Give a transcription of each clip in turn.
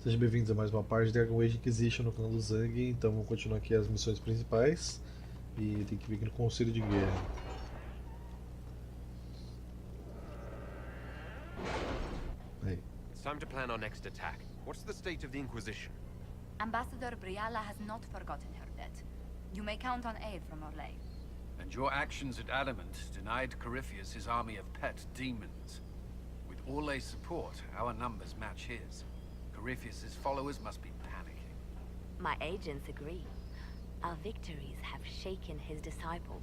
Sejam bem-vindos a mais uma parte de Dragon Age Inquisition no canal do Zhang. Então vamos continuar aqui as missões principais. E tem que vir aqui no Conselho de Guerra. Aí. It's time to plan our next attack. What's the state of the Inquisition? Ambassador Briala has not forgotten her debt. You may count on aid from Orlais. And your actions at Adamant denied Corypheus his army of pet demons. With Orlay's support, our numbers match his. Corypheus's followers must be panicking. My agents agree. Our victories have shaken his disciples.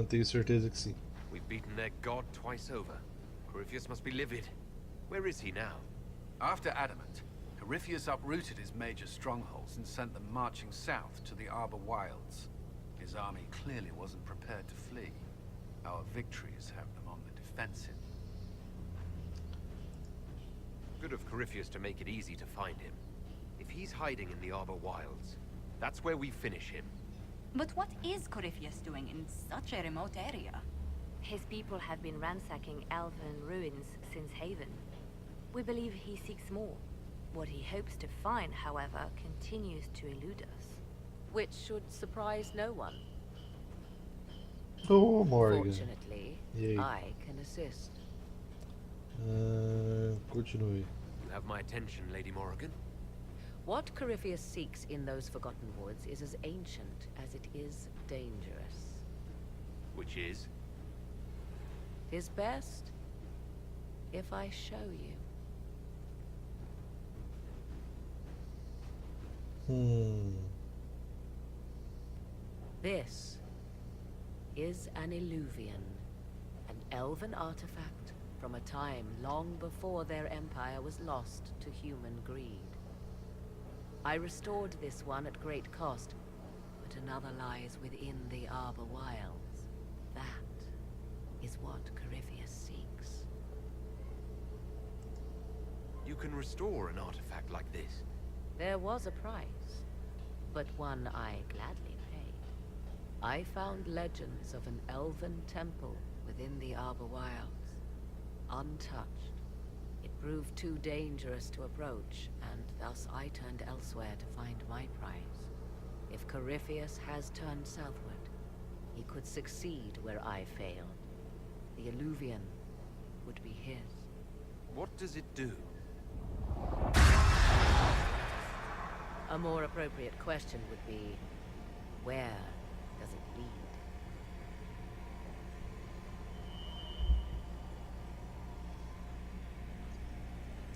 Tenho certeza que sim. We've beaten their god twice over. Corypheus must be livid. Where is he now? After Adamant, Corypheus uprooted his major strongholds and sent them marching south to the Arbor Wilds. His army clearly wasn't prepared to flee. Our victories have them on the defensive. Good of Corypheus to make it easy to find him. If he's hiding in the Arbor Wilds, that's where we finish him. But what is Corypheus doing in such a remote area? His people have been ransacking elven ruins since Haven. We believe he seeks more. What he hopes to find, however, continues to elude us. Which should surprise no one. Oh, Morgan. Fortunately, Yay. I can assist. Continue. You have my attention, Lady Morrigan. What Corypheus seeks in those Forgotten Woods is as ancient as it is dangerous. Which is? Is best if I show you. This is an Illuvian, an elven artifact from a time long before their empire was lost to human greed. I restored this one at great cost, but another lies within the Arbor Wilds. That is what Corypheus seeks. You can restore an artifact like this. There was a price, but one I gladly paid. I found legends of an elven temple within the Arbor Wilds, untouched. It proved too dangerous to approach, and thus I turned elsewhere to find my prize. If Corypheus has turned southward, he could succeed where I failed. The Illuvian would be his. What does it do? A more appropriate question would be, where does it lead?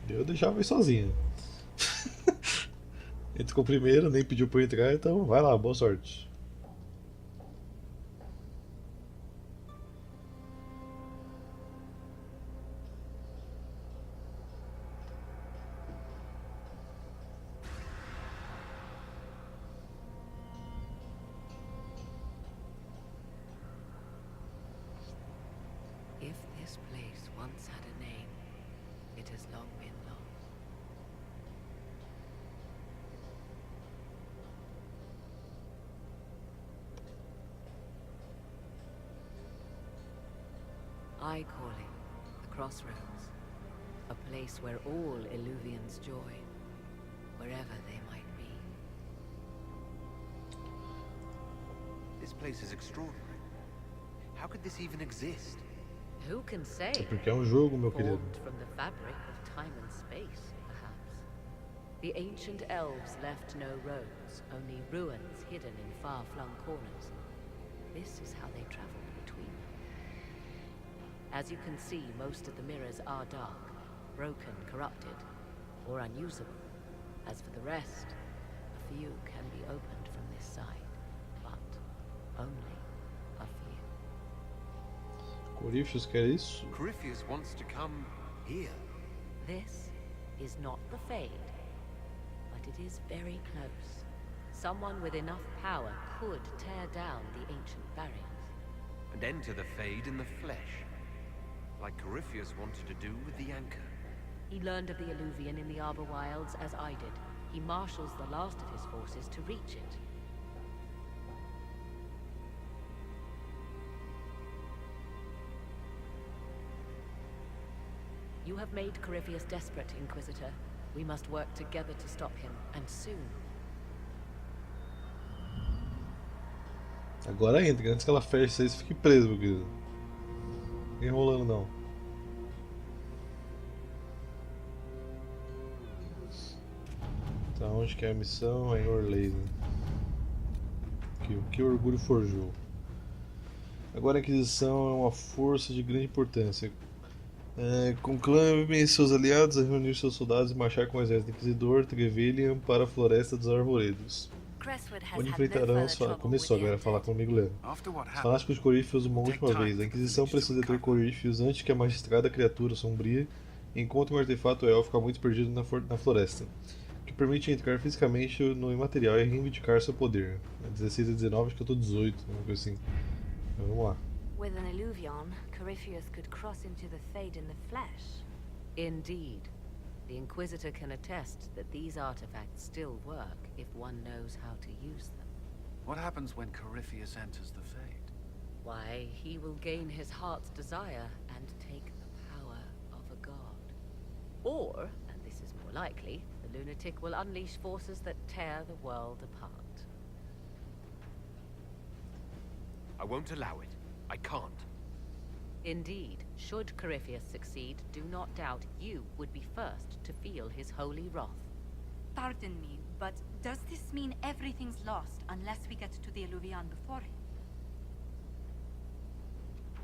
Eu deixava ele sozinho. Ele ficou primeiro, nem pediu pra eu entrar, então vai lá, boa sorte. If this place once had a name, it has long been lost. I call it the Crossroads, a place where all Illuvians join, wherever they might be. This place is extraordinary. How could this even exist? Who can say? É porque é um jogo, meu querido. Formed from the fabric of time and space, perhaps. The ancient elves left no roads, only ruins hidden in far-flung corners. This is how they traveled between them. As you can see, most of the mirrors are dark, broken, corrupted, or unusable. As for the rest, a few can be opened from this side, but only a few. Corypheus quer isso? Corypheus wants to come here. This is not the Fade, but it is very close. Someone with enough power could tear down the ancient barriers. And enter the Fade in the flesh. Like Corypheus wanted to do with the Anchor. He learned of the Illuvian in the Arbor Wilds as I did. He marshals the last of his forces to reach it. You have made Corypheus desperate, Inquisitor. We must work together to stop him, and soon. Agora entra, antes que ela feche isso aí, você fique preso, meu querido. Não enrolando não. Tá, onde que é a missão? É em Orleans. Aqui, o que o orgulho forjou. Agora a Inquisição é uma força de grande importância. Conclame e seus aliados a reunir seus soldados e marchar com o exército inquisidor Trevelyan para a Floresta dos Arvoredos. Crestwood has Onde had no enfrentarão further trouble Começou with the agora a falar undead. comigo, Leno. After what Os happened, fanáticos de Corypheus uma última vez. A Inquisição precisa deter Corypheus antes que a magistrada criatura sombria encontre um artefato élfico há muito perdido na floresta, que permite entrar fisicamente no imaterial e reivindicar seu poder. 16 a 19, acho que eu tô 18, uma coisa assim. Então, vamos lá. With an illuvion, Corypheus could cross into the Fade in the flesh. Indeed. The Inquisitor can attest that these artifacts still work if one knows how to use them. what happens when Corypheus enters the Fade? Why, he will gain his heart's desire and take the power of a god. Or, and this is more likely, the lunatic will unleash forces that tear the world apart. I won't allow it. I can't. Indeed, should Corypheus succeed, do not doubt you would be first to feel his holy wrath. Pardon me, but does this mean everything's lost unless we get to the Illuvion before him?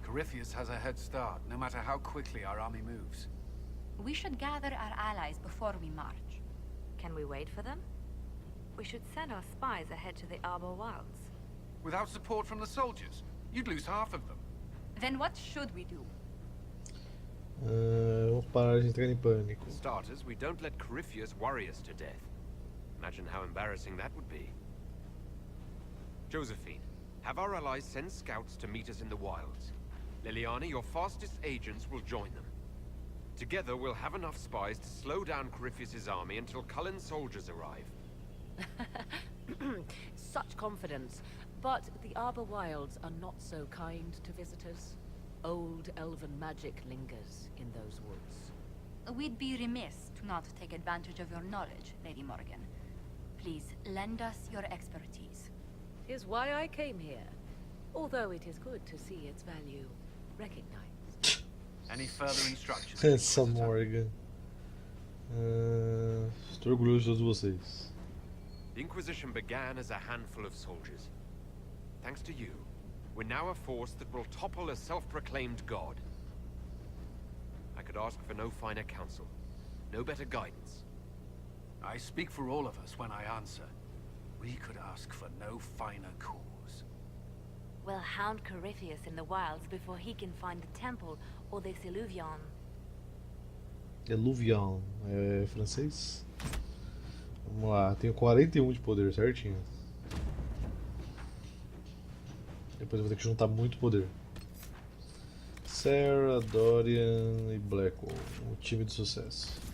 Corypheus has a head start, no matter how quickly our army moves. We should gather our allies before we march. Can we wait for them? We should send our spies ahead to the Arbor Wilds. Without support from the soldiers, you'd lose half of them. Then what should we do? Vamos parar de entrar em pânico. For starters, we don't let Corypheus worry us to death. Imagine how embarrassing that would be. Josephine, have our allies send scouts to meet us in the wilds. Liliana, your fastest agents will join them. Together, we'll have enough spies to slow down Corypheus's army until Cullen's soldiers arrive. Such confidence. But the Arbor Wilds are not so kind to visitors. Old elven magic lingers in those woods. We'd be remiss to not take advantage of your knowledge, Lady Morgan. Please, lend us your expertise. Is why I came here. Although it is good to see its value recognized. Any further instructions? Essa Inquisitor? Morgan. Estou orgulhoso de todos vocês. The Inquisition began as a handful of soldiers. Thanks to you, we're now a force that will topple a self-proclaimed god. I could ask for no finer counsel, no better guidance. I speak for all of us when I answer. We could ask for no finer cause. We'll hound Corypheus in the wilds before he can find the temple or this illuvion. Illuvion, é francês? Vamos lá, tenho 41 de poder, certinho. Depois eu vou ter que juntar muito poder. Sarah, Dorian e Blackwell, o time de sucesso.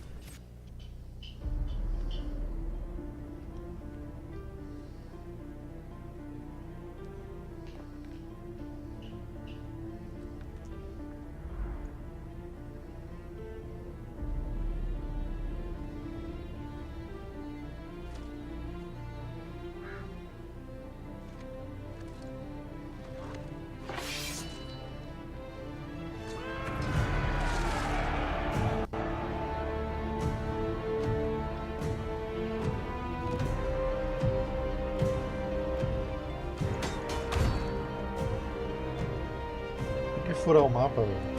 Tem que furar o mapa, velho.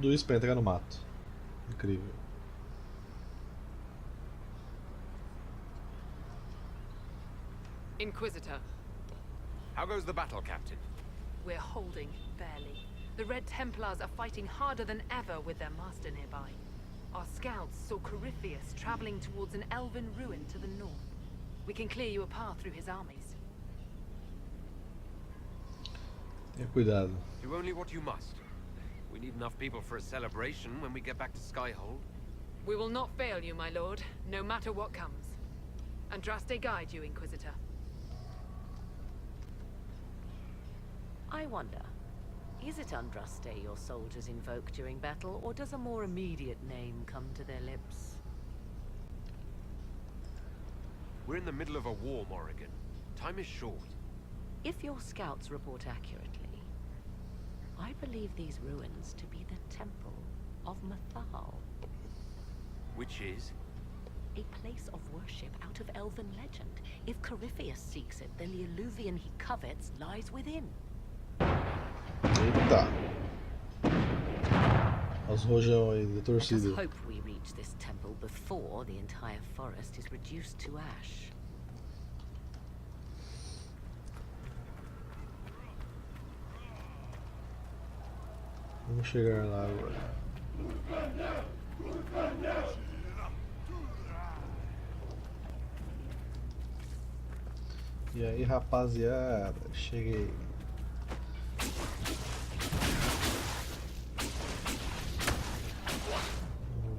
Tudo isso para entrar no mato. Incrível. Inquisitor, How goes the battle, Captain? we're holding, barely. The Red Templars are fighting harder than ever with their master nearby. Our scouts saw Corypheus traveling towards an elven ruin to the north. We can clear you a path through his armies. Tenha cuidado. Do only what you must. We need enough people for a celebration when we get back to Skyhold. We will not fail you, my lord, no matter what comes. Andraste guide you, Inquisitor. I wonder, is it Andraste your soldiers invoke during battle, or does a more immediate name come to their lips? We're in the middle of a war, Morrigan. Time is short. If your scouts report accurately, I believe these ruins to be the Temple of MYTHAL. Which is? A place of worship out of elven legend. If Corypheus seeks it, then the alluvion he covets lies within. Eita! Os rojão aí da Let us torcida. hope we reach this temple before the entire forest is reduced to ash. Vamos chegar lá agora. E aí, rapaziada, cheguei.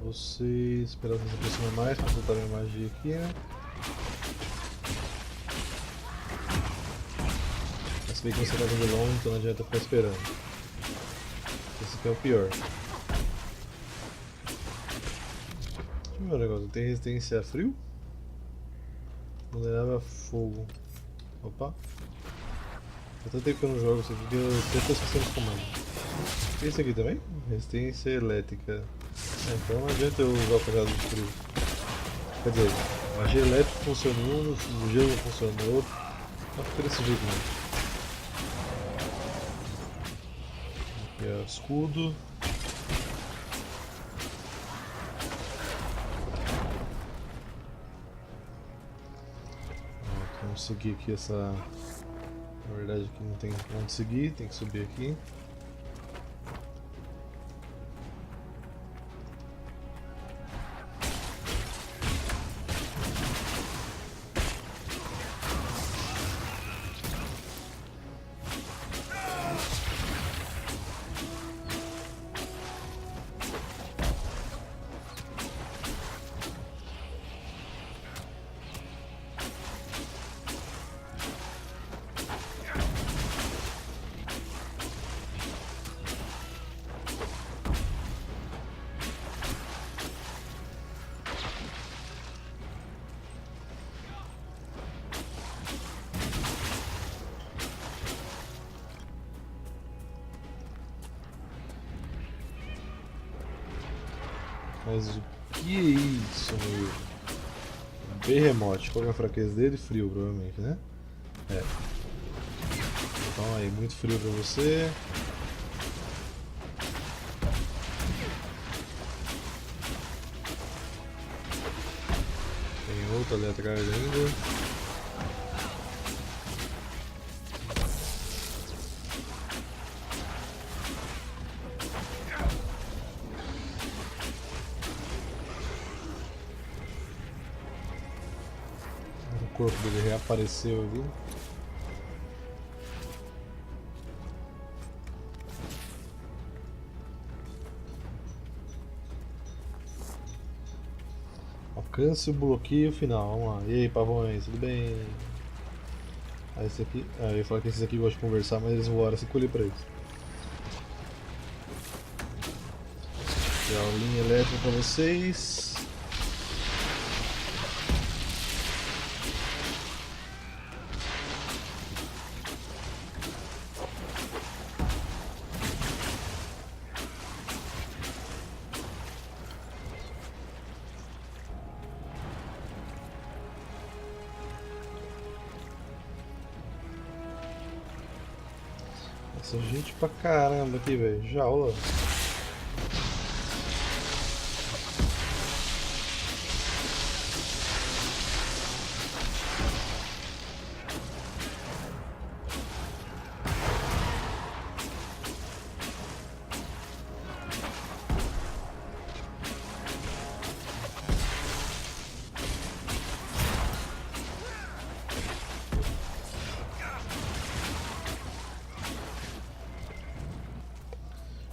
Vocês esperar se aproximar mais para soltar minha magia aqui, né? Mas se bem que você tá vindo longe, então não adianta ficar esperando. Esse aqui é o pior. Deixa eu ver o negócio, tem resistência a frio? Vulnerável a fogo. Opa! Eu tanto tempo que eu não jogo isso aqui que eu até estou esquecendo os comandos. Tem esse aqui também? Resistência elétrica. Então não adianta eu usar o cajado de frio. Quer dizer, magia elétrica funciona em um, o gelo funciona no outro. Não fica desse jeito não. Aqui é o escudo. Vamos seguir aqui essa... Na verdade aqui não tem onde seguir, tem que subir aqui. Mas o que é isso, meu? Berremote, qual é a fraqueza dele? Frio, provavelmente, né? É. Então aí, muito frio pra você. Tem outro ali atrás ainda. O corpo dele reapareceu ali. Alcance o bloqueio final. Vamos lá. E aí, pavões, tudo bem? Ah, esse aqui. Ah, eu ia falar que esses aqui gostam de conversar, mas eles voaram sem colher pra eles. Aqui, ó, linha elétrica pra vocês. Nossa, gente pra caramba aqui, velho. Jaula.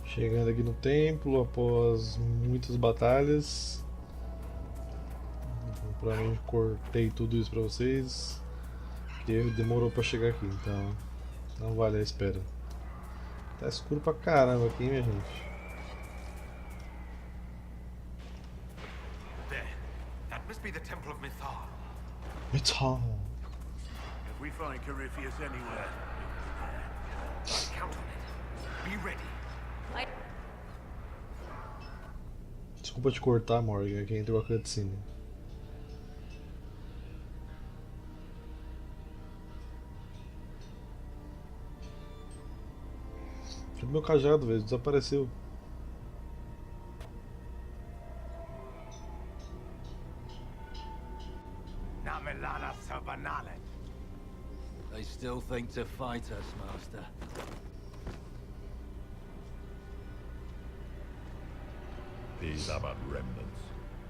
Chegando aqui no templo após muitas batalhas. Provavelmente cortei tudo isso pra vocês. Porque demorou pra chegar aqui, então não vale a espera. Tá escuro pra caramba aqui, minha gente. There. That must be the Temple of MYTHAL. MYTHAL. If we find Corypheus anywhere, Count on it. Be ready. Desculpa te cortar, Morgan, aqui entrou a cutscene. Cadê meu cajado, velho? Desapareceu. They still think to fight us, Master. These are but remnants.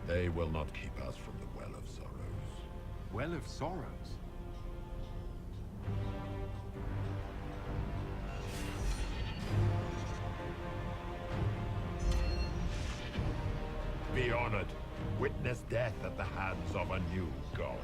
They will not keep us from the Well of Sorrows. Well of Sorrows? Be honored. Witness death at the hands of a new god.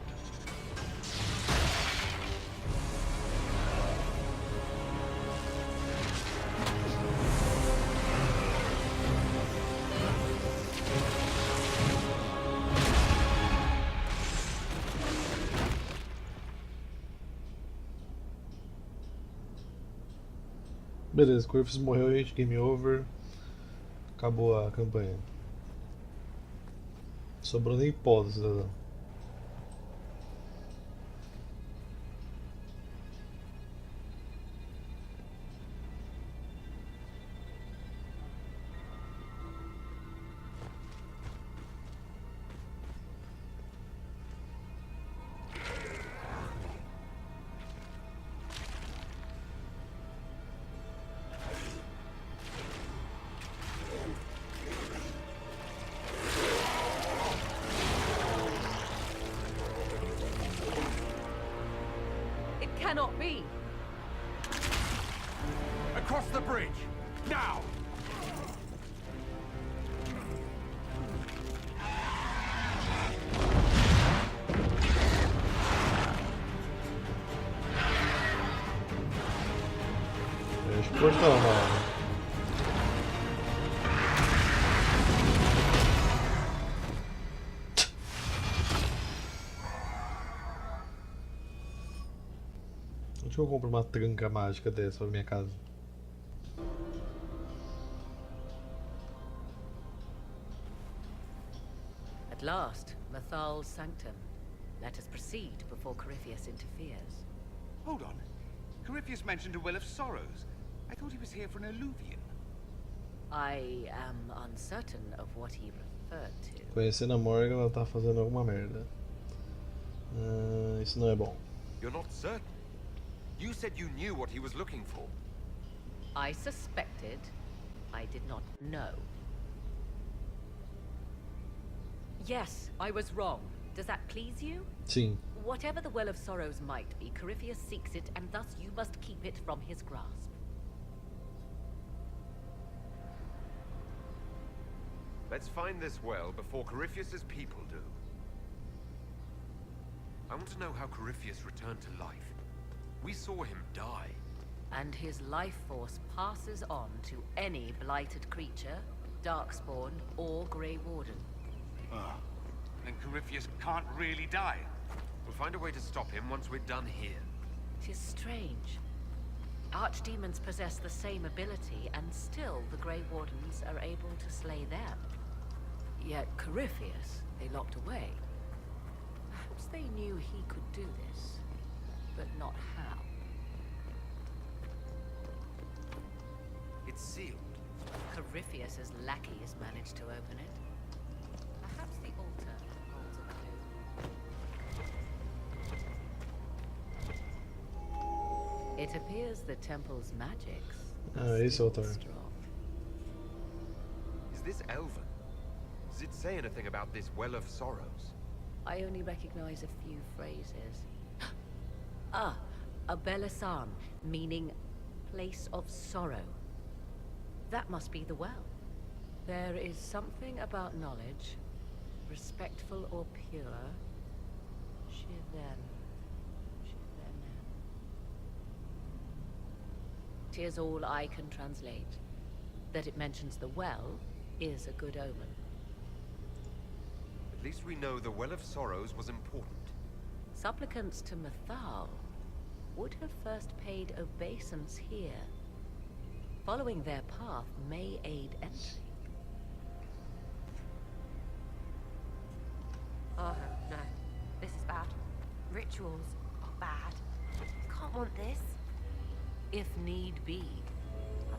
Beleza, Corypheus morreu, gente. Game over. Acabou a campanha. Sobrou nem pó do cidadão. Cannot be. Across the bridge. Now. Deixa eu cortar, mano. Onde eu compro uma tranca mágica dessa pra minha casa? At last, MYTHAL's sanctum. Let us proceed before Corypheus interferes. hold on. Corypheus mentioned a Well of Sorrows. I thought he was here for an alluvion. I am uncertain of what he referred to. Conhecendo a Morgan, ela tá fazendo alguma merda. Isso não é bom. You're not certain? You said you knew what he was looking for. I suspected. I did not know. Yes, I was wrong. Does that please you? Sim. Whatever the Well of Sorrows might be, Corypheus seeks it, and thus you must keep it from his grasp. Let's find this well before Corypheus's people do. I want to know how Corypheus returned to life. We saw him die. And his life force passes on to any blighted creature, darkspawn, or Grey Warden. Then Corypheus can't really die. We'll find a way to stop him once we're done here. It is strange. Archdemons possess the same ability, and still the Grey Wardens are able to slay them. Yet Corypheus, they locked away. Perhaps they knew he could do this, but not how. It's sealed. Corypheus's lackeys managed to open it. Perhaps the altar holds a clue. It appears the temple's magics are Esse still altar. strong. Is this Elven? Does it say anything about this Well of Sorrows? I only recognize a few phrases. A Belisarm, meaning place of sorrow. That must be the well. There is something about knowledge, respectful or pure. Shiven. 'Tis all I can translate. That it mentions the well is a good omen. At least we know the Well of Sorrows was important. Supplicants to MYTHAL would have first paid obeisance here. Following their path may aid entry. Oh, no. This is bad. Rituals are bad. Can't want this. If need be,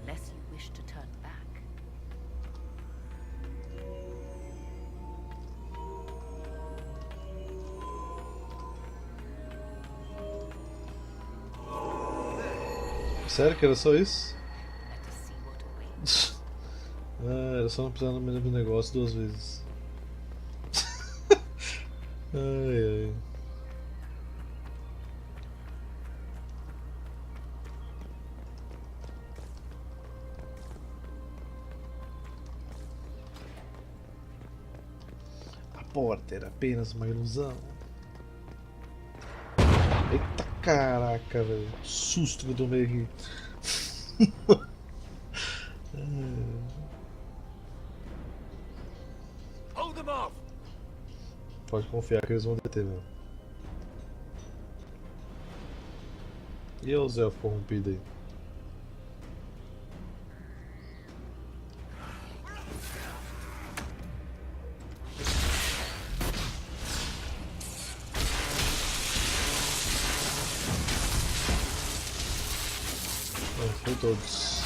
unless you wish to turn back. Sério que era só isso? Let us see what awaits. Ah, era só não precisar no mesmo negócio 2 vezes. Ai ai. A porta era apenas uma ilusão. Eita caraca, velho. Susto que eu tomei aqui. Hold them off! Pode confiar que eles vão deter mesmo. E o Zé corrompido aí? Foi todos.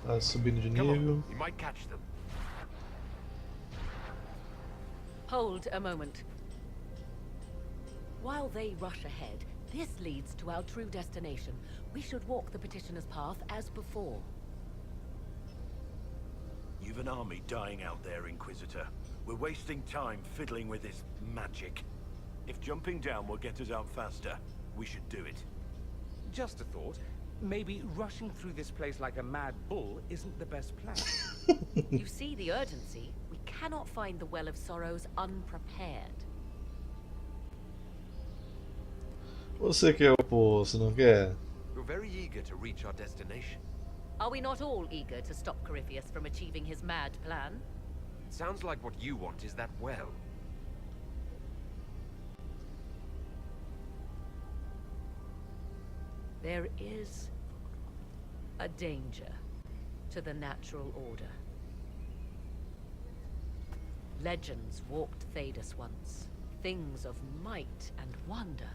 Tá subindo de Come nível. on, you might catch them. Hold a moment. While they rush ahead, this leads to our true destination. We should walk the petitioner's path as before. You've an army dying out there, Inquisitor. We're wasting time fiddling with this magic. If jumping down will get us out faster, we should do it. Just a thought. Maybe rushing through this place like a mad bull isn't the best plan. You see the urgency? We cannot find the Well of Sorrows unprepared. Você quer o poço, não quer? You're very eager to reach our destination. Are we not all eager to stop Corypheus from achieving his mad plan? It sounds like what you want is that well. There is a danger to the natural order. Legends walked Thedas once, things of might and wonder.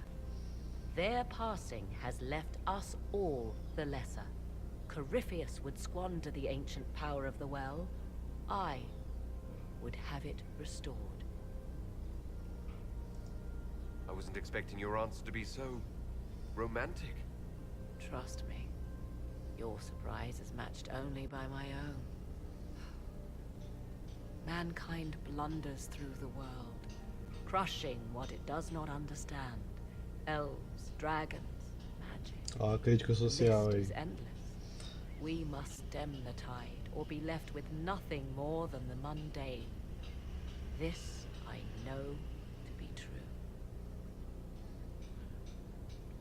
Their passing has left us all the lesser. Corypheus would squander the ancient power of the well. I would have it restored. I wasn't expecting your answer to be so romantic. Trust me, your surprise is matched only by my own. Mankind blunders through the world, crushing what it does not understand. Elves, dragons, magic. Ó, a crítica social List aí. is endless. We must stem the tide, or be left with nothing more than the mundane. This I know to be true.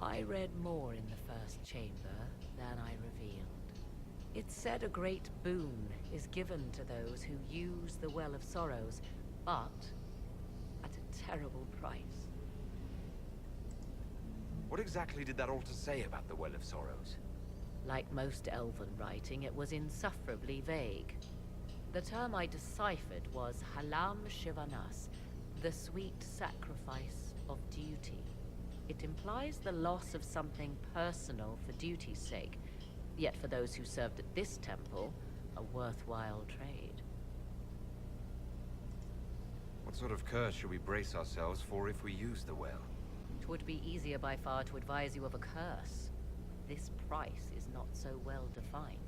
I read more in the first chamber than I revealed. It said a great boon is given to those who use the Well of Sorrows, but at a terrible price. What exactly did that altar say about the Well of Sorrows? Like most elven writing, it was insufferably vague. The term I deciphered was Halam Shivanas, the sweet sacrifice of duty. It implies the loss of something personal for duty's sake, yet for those who served at this temple, a worthwhile trade. What sort of curse should we brace ourselves for if we use the well? 'Twould be easier by far to advise you of a curse. This price is not so well defined.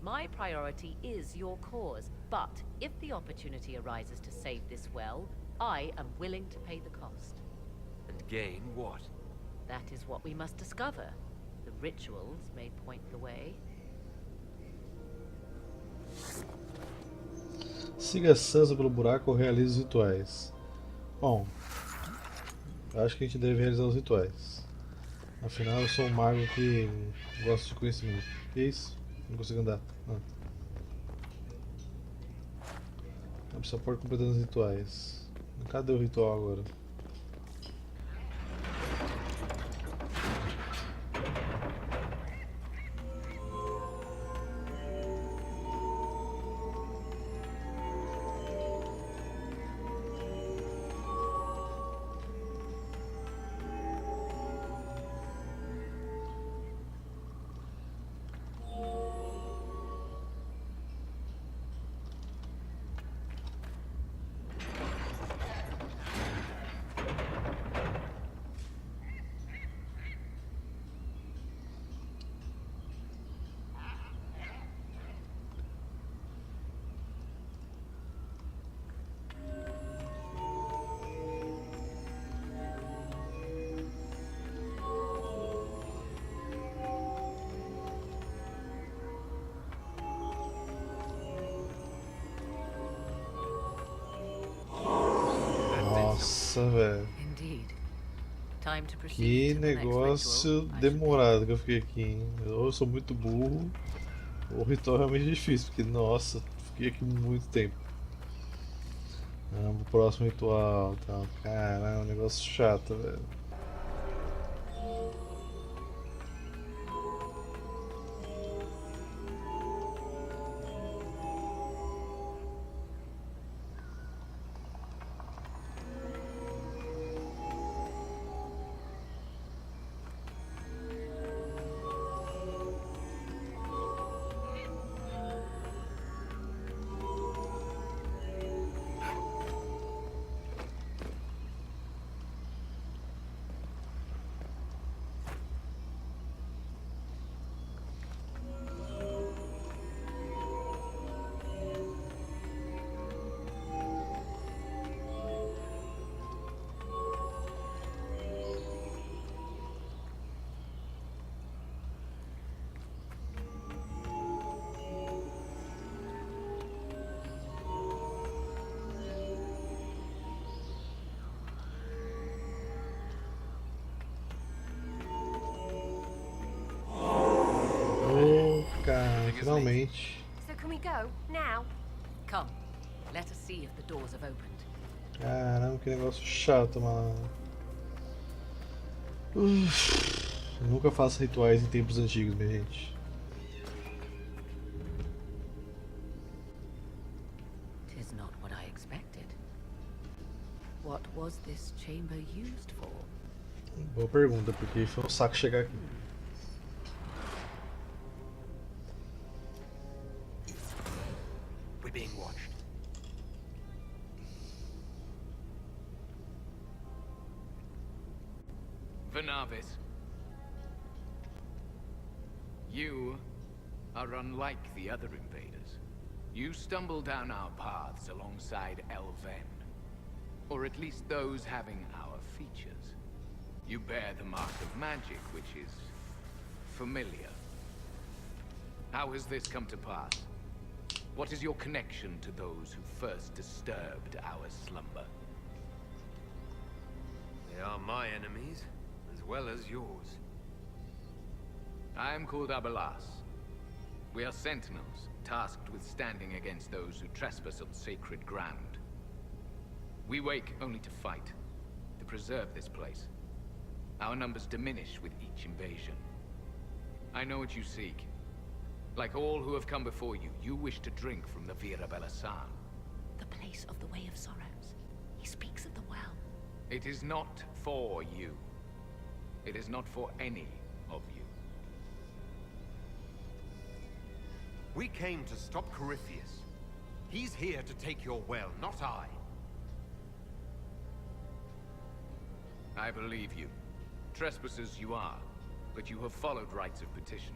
My priority is your cause, but if the opportunity arises to save this well, I am willing to pay the cost. And gain what? That is what we must discover. The rituals may point the way. Siga Sansa pelo buraco ou realize os rituais. Bom, acho que a gente deve realizar os rituais. Afinal, eu sou um mago que gosta de conhecimento. Que isso? Não consigo andar. Abre essa porta completando os rituais. Cadê o ritual agora? Nossa, velho. Que negócio demorado que eu fiquei aqui, hein? Ou eu sou muito burro, ou o ritual é realmente difícil, porque, nossa, fiquei aqui muito tempo. O próximo ritual, tá? Caramba, um negócio chato, velho. Finalmente. So can we go now? Come. Let us see if the doors have opened. Caramba, que negócio chato, mano. Nunca faço rituais em tempos antigos, minha gente. Tis not what I expected. What was this chamber used for? Boa pergunta, porque foi um saco chegar aqui. We're being watched. Vernavis, you are unlike the other invaders. You stumble down our paths alongside Elven, or at least those having our features. You bear the mark of magic, which is familiar. How has this come to pass? What is your connection to those who first disturbed our slumber? They are my enemies, as well as yours. I am called Abelas. We are sentinels, tasked with standing against those who trespass on sacred ground. We wake only to fight, to preserve this place. Our numbers diminish with each invasion. I know what you seek. Like all who have come before you, you wish to drink from the Vira Belasan. The place of the Way of Sorrows. He speaks of the well. It is not for you. It is not for any of you. We came to stop Corypheus. He's here to take your well, not I. I believe you. Trespassers you are, but you have followed rites of petition.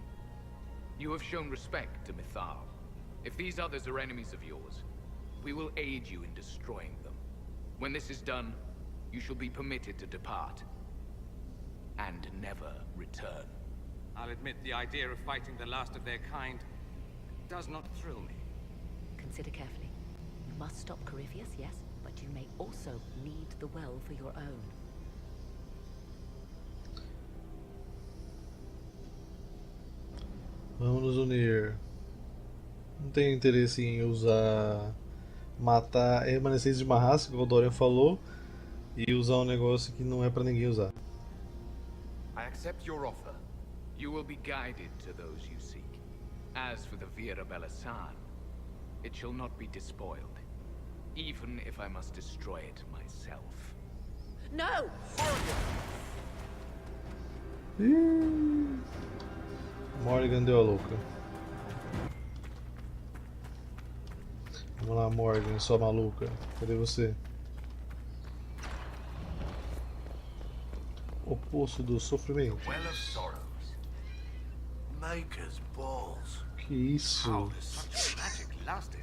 You have shown respect to MYTHAL. If these others are enemies of yours, we will aid you in destroying them. When this is done, you shall be permitted to depart. And never return. I'll admit the idea of fighting the last of their kind does not thrill me. Consider carefully. You must stop Corypheus, yes, but you may also need the well for your own. Vamos nos unir. Não tenho interesse em usar... matar remanescentes de uma raça, que o Dorian falou, e usar um negócio que não é pra ninguém usar. I accept your offer. You will be guided to those you seek. As for the Vira Belasan, it shall not be despoiled, even if I must destroy it myself. No! Morgan deu a louca. Vamos lá, Morgan, sua maluca. Cadê você? O poço do sofrimento. Well of sorrows. Maker's balls. Que isso? How does such magic lasted?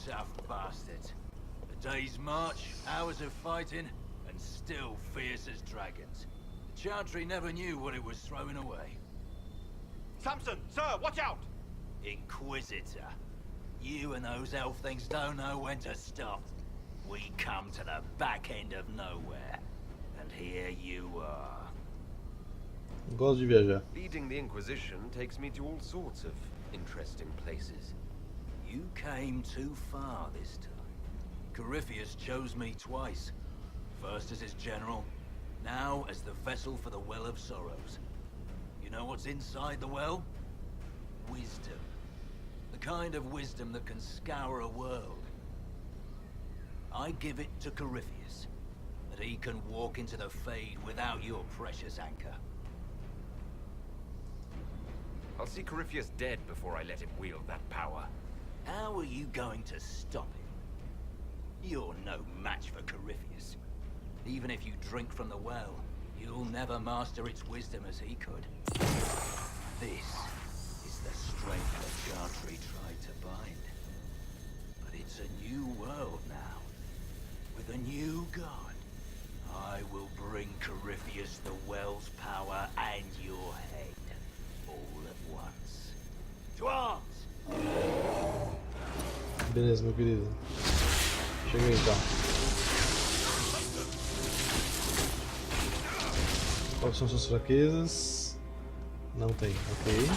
Tough bastards. A day's march, hours of fighting, and still fierce as dragons. The Chantry never knew what it was throwing away. Samson, sir, watch out! Inquisitor. You and those elf things don't know when to stop. We come to the back end of nowhere. And here you are. Gosto de viajar. Leading the Inquisition takes me to all sorts of interesting places. You came too far this time. Corypheus chose me twice. First as his general, now as the vessel for the Well of Sorrows. You know what's inside the well? Wisdom. The kind of wisdom that can scour a world. I give it to Corypheus, that he can walk into the Fade without your precious anchor. I'll see Corypheus dead before I let him wield that power. How are you going to stop him? You're no match for Corypheus. Even if you drink from the well, you'll never master its wisdom as he could. This is the strength the Chantry tried to bind. But it's a new world now, with a new god. I will bring Corypheus the well's power and your head, all at once. To arms! Beleza, meu querido. Cheguei então. Quais são suas fraquezas? Não tem, ok.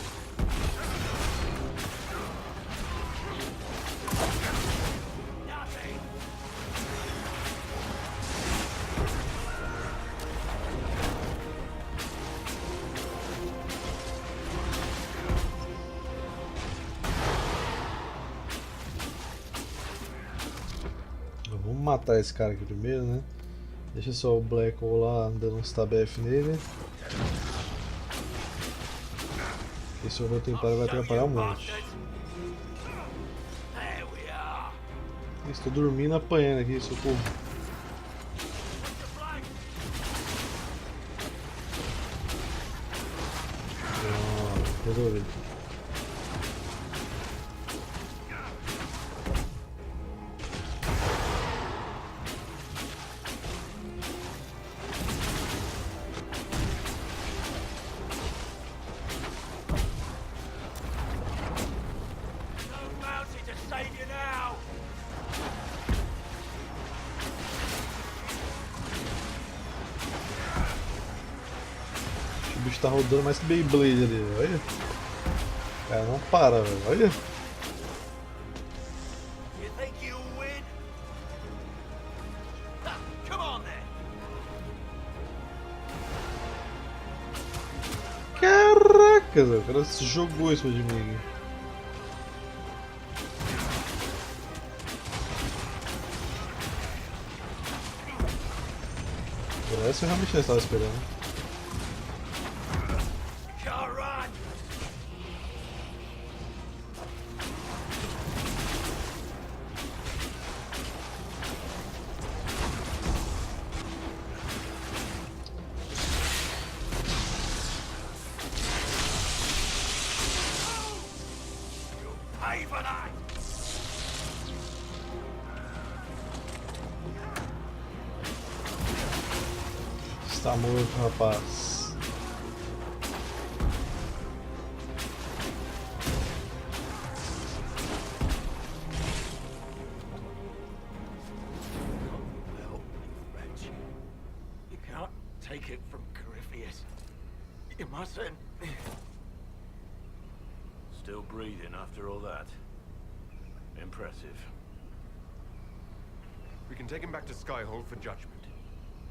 Vamos matar esse cara aqui primeiro, né? Deixa só o Black Hole lá dando um stab-F nele. Esse meu templário vai atrapalhar um monte. Estou dormindo apanhando aqui, socorro. Resolvido. O bicho tá rodando mais que Beyblade ali, olha. O cara não para, velho, olha. You think you'll win? Ha, come Caraca, o cara se jogou em cima de mim. Essa eu realmente não estava esperando. Está morto, rapaz. You can't take it from Corypheus. You mustn't. Still breathing after all that. Impressive. We can take him back to Skyhold for judgment.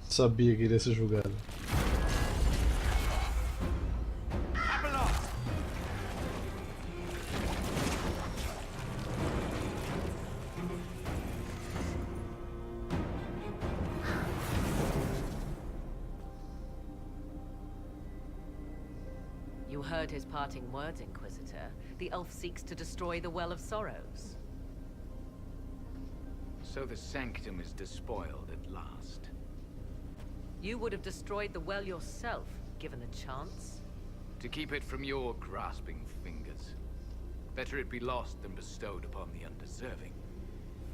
Sabia que iria ser julgado. You heard his parting words, Inquisitor. The elf seeks to destroy the Well of Sorrows. So the sanctum is despoiled at last. You would have destroyed the well yourself, given the chance. To keep it from your grasping fingers. Better it be lost than bestowed upon the undeserving.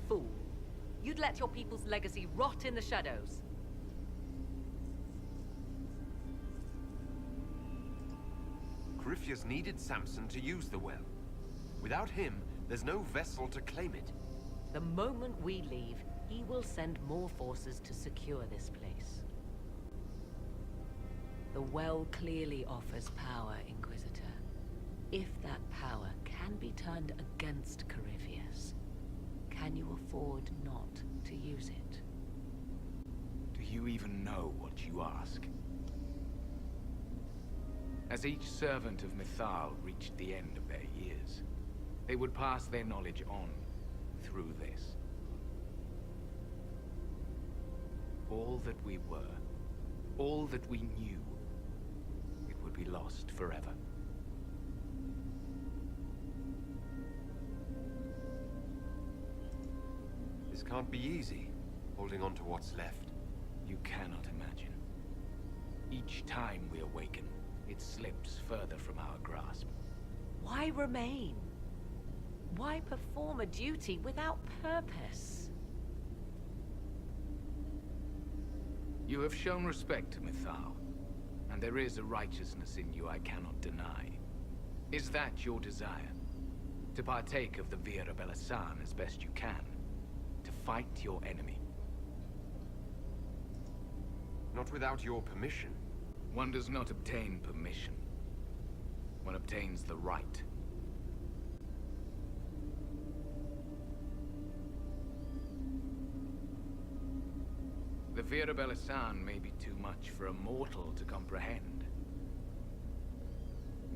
Fool. You'd let your people's legacy rot in the shadows. Corypheus needed Samson to use the well. Without him, there's no vessel to claim it. The moment we leave, he will send more forces to secure this place. The well clearly offers power, Inquisitor. If that power can be turned against Corypheus, can you afford not to use it? Do you even know what you ask? As each servant of MYTHAL reached the end of their years, they would pass their knowledge on through this. All that we were, all that we knew, it would be lost forever. This can't be easy, holding on to what's left. You cannot imagine. Each time we awaken, it slips further from our grasp. Why remain? Why perform a duty without purpose? You have shown respect to MYTHAL, and there is a righteousness in you I cannot deny. Is that your desire? To partake of the Vira Belasan as best you can? To fight your enemy? Not without your permission. One does not obtain permission. One obtains the right. The Vira Belasan may be too much for a mortal to comprehend.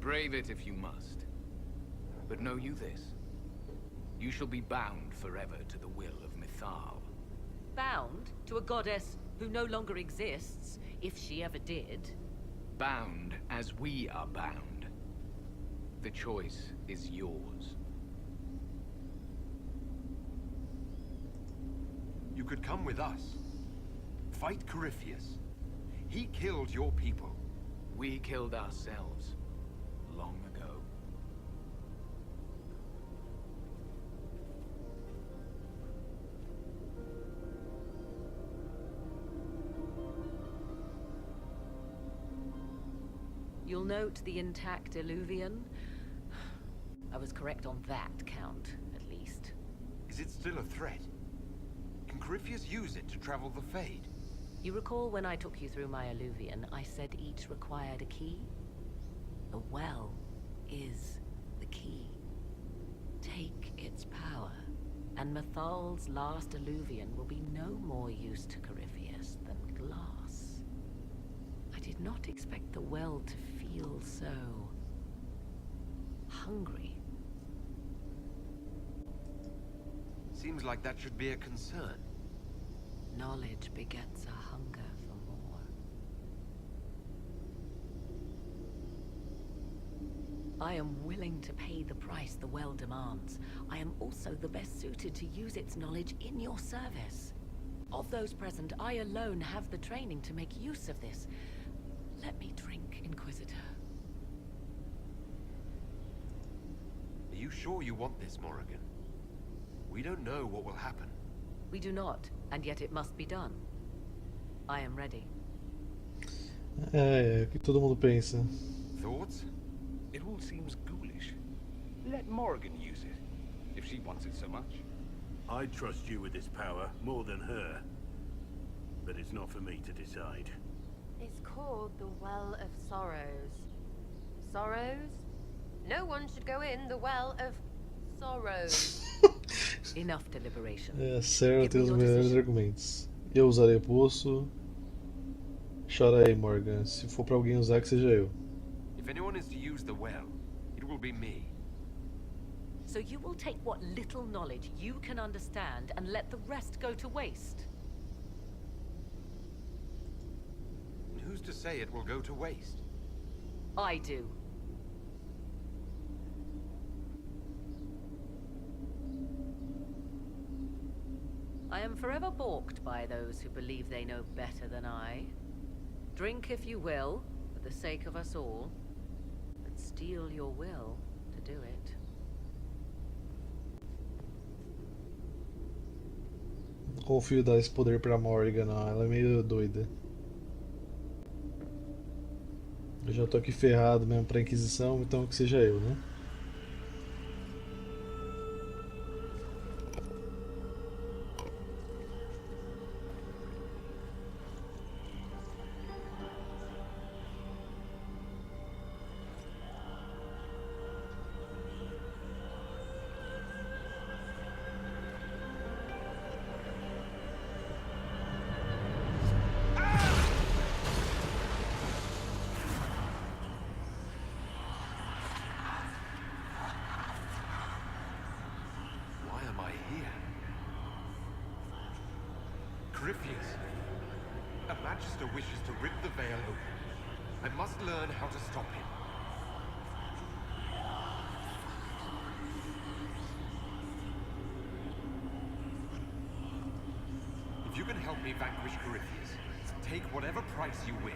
Brave it if you must. But know you this. You shall be bound forever to the will of MYTHAL. Bound to a goddess who no longer exists, if she ever did. Bound as we are bound. The choice is yours. You could come with us. Fight Corypheus. He killed your people. We killed ourselves long ago. You'll note the intact Illuvian. I was correct on that count, at least. Is it still a threat? Can Corypheus use it to travel the Fade? You recall when I took you through my Illuvian, I said each required a key? The well is the key. Take its power, and MYTHAL's last Illuvian will be no more use to Corypheus than glass. I did not expect the well to feel feel so hungry. Seems like that should be a concern. Knowledge begets a hunger for more. I am willing to pay the price the well demands. I am also the best suited to use its knowledge in your service. Of those present, I alone have the training to make use of this. Let me drink, Inquisitor. Are you sure you want this, Morrigan? We don't know what will happen. We do not, and yet it must be done. I am ready. O que todo mundo pensa. Thoughts? It all seems ghoulish. Let Morrigan use it, if she wants it so much. I trust you with this power more than her. But it's not for me to decide. It's called the Well of Sorrows. Sorrows? No one should go in the Well of Sorrows. Enough deliberation. Sarah tem os melhores argumentos. Eu usarei o poço. Chora aí, Morgan. Se for pra alguém usar, que seja eu. If anyone is to use the well, it will be me. So you will take what little knowledge you can understand and let the rest go to waste? And who's to say it will go to waste? I do. I am forever balked by those who believe they know better than I. Drink if you will, for the sake of us all, but steel your will to do it. Não confio dar esse poder pra Morgan, não. Ela é meio doida. Eu já tô aqui ferrado mesmo pra Inquisição, então que seja eu, né? A Magister wishes to rip the veil open. I must learn how to stop him. If you can help me vanquish Corypheus, take whatever price you wish.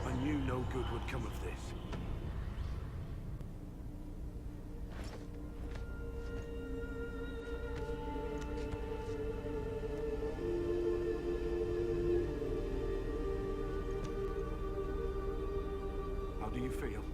I knew no good would come of this. How do you feel?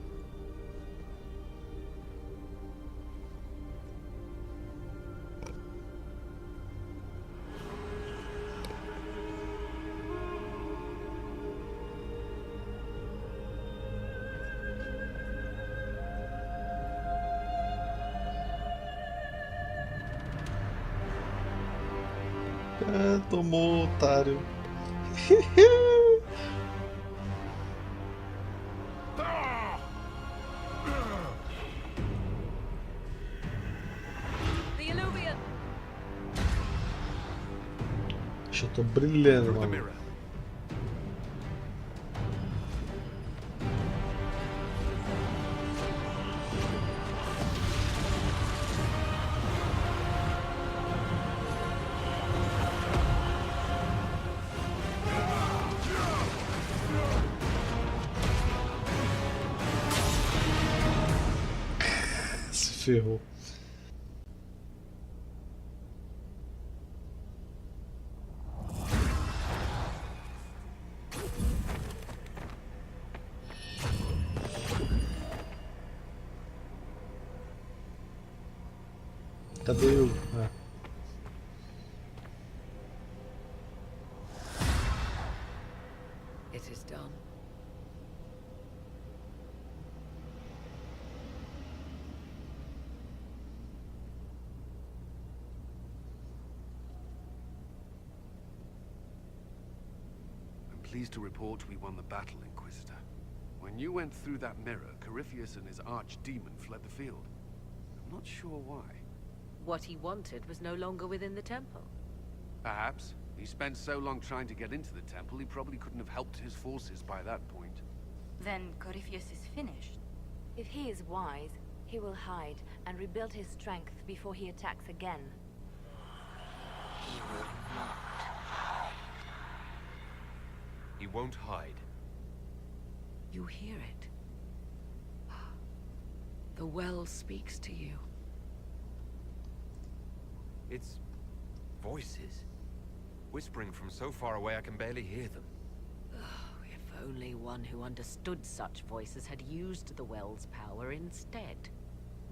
Ah, tomou, otário. Eu tô brilhando, mano. Se ferrou. Cadê o... Ah. It is done. pleased to report we won the battle, Inquisitor. When you went through that mirror, Corypheus and his archdemon fled the field. I'm not sure why. What he wanted was no longer within the temple. Perhaps. He spent so long trying to get into the temple, he probably couldn't have helped his forces by that point. Then Corypheus is finished. If he is wise, he will hide and rebuild his strength before he attacks again. He will not hide. He won't hide. You hear it? The well speaks to you. It's voices. Whispering from so far away I can barely hear them. If only one who understood such voices had used the well's power instead.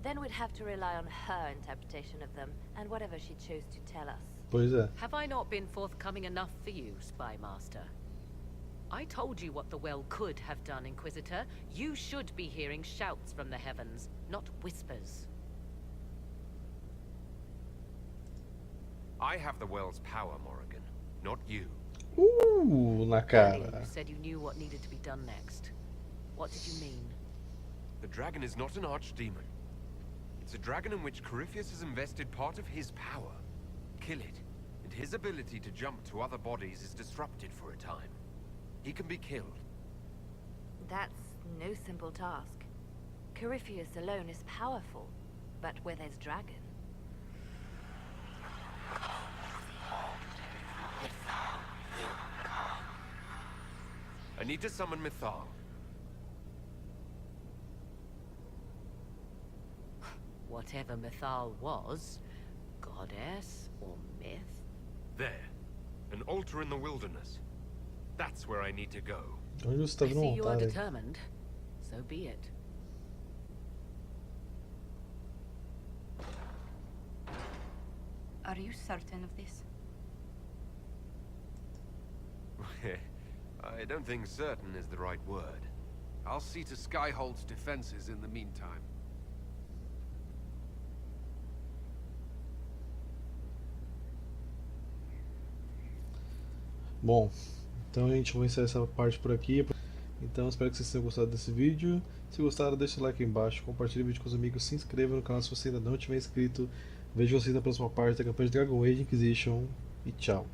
Then we'd have to rely on her interpretation of them, and whatever she chose to tell us. Pois é. Have I not been forthcoming enough for you, Spy Master? I told you what the well could have done, Inquisitor. You should be hearing shouts from the heavens, not whispers. I have the well's power, Morrigan, not you. Na Earlier cara. you said you knew what needed to be done next. What did you mean? The dragon is not an archdemon. It's a dragon in which Corypheus has invested part of his power. Kill it, and his ability to jump to other bodies is disrupted for a time. He can be killed. That's no simple task. Corypheus alone is powerful, but where there's dragon... I need to summon MYTHAL. Whatever MYTHAL was, goddess or myth? There. An altar in the wilderness. That's where I need to go. Onde você tá I vendo see you are altar aí? determined. So be it. Are you certain of this? I don't think certain is the right word. I'll see to Skyhold's defenses in the meantime. Bom, então a gente vai encerrar essa parte por aqui. Então espero que vocês tenham gostado desse vídeo. Se gostaram, deixa o like aí embaixo, compartilhe o vídeo com os amigos, se inscreva no canal se você ainda não tiver inscrito. Vejo vocês na próxima parte da campanha de Dragon Age Inquisition e tchau.